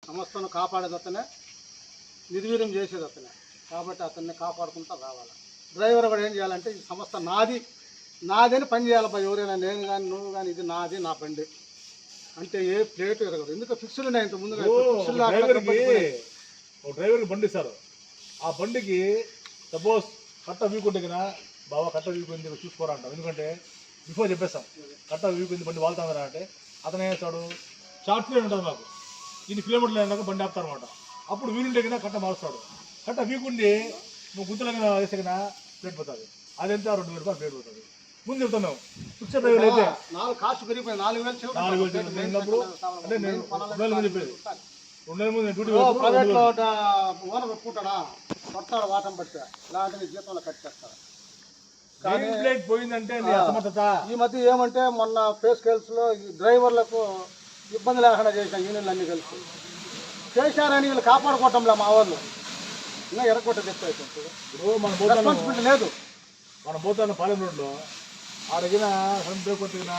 సంస్థను కాపాడేది అతనే, నిర్వీర్యం చేసేది అతనే. కాబట్టి అతన్ని కాపాడుకుంటూ రావాలి. డ్రైవర్ కూడా ఏం చేయాలంటే ఈ సంస్థ నాదని పని చేయాలబ్బా. ఎవరైనా నేను కానీ నువ్వు కానీ ఇది నాది, నా బండి అంటే ఏ ప్లేట్ ఎరగదు. ఎందుకు ఫిక్స్డ్ ఉన్నాయి ఇంత ముందుగా. డ్రైవర్కి బండి ఇస్తారు. ఆ బండికి సపోజ్ కట్ట వీకుంటే కదా బాబా కట్ట వీకుంది చూసుకోరా అంటాం. ఎందుకంటే బిఫోర్ చెప్పేస్తాం కట్ట వీకుంది బండి వాళ్తాందరా అంటే అతను ఏం చేస్తాడు, షార్ట్ ఫీల్డ్ ఉంటుంది మాకు, ఇన్ని కిలోమీటర్లు అయినాక బండి ఆపుతారనమాట. అప్పుడు వీలుంటే కదా కట్ట మారుస్తాడు. కట్ట వీకుండి నువ్వు గుంతలుగా వేస్తే కదా ప్లేట్ పోతుంది. అదెంత 2,000 రూపాయలు ప్లేట్ పోతుంది. ముందు చెప్తున్నావు ఫిక్స్డ్ డ్రైవర్ అయితే 4 కాస్ట్ పెరిగిపోయి 4,000 ఉన్నప్పుడు అంటే నేను 2 నెలల ముందు చెప్పేది. 2 నెలల ముందు డ్యూటీ ప్రైవేట్లో ఓనర్ ఒప్పుకుంటాడా, కొడతాడు వాటం పడితే, ఇలాంటివి జీతంలో కట్ చేస్తాడు. కానీ ప్లేట్ పోయిందంటే అసమర్థత. ఈ మధ్య ఏమంటే మొన్న పే స్కేల్స్లో ఈ డ్రైవర్లకు ఇబ్బంది లేకుండా చేసిన యూనియన్లు అన్నీ కలిసి చేశారని వీళ్ళు కాపాడుకోవటంలే మా వాళ్ళు. ఇంకా ఎరగొట్ట తెచ్చు అయిపోతుంది. రెస్పాన్సిబిలిటీ లేదు. మనం పోతాను పాలెం రోడ్లో ఆడగిన బ్రేక్ కొట్టిన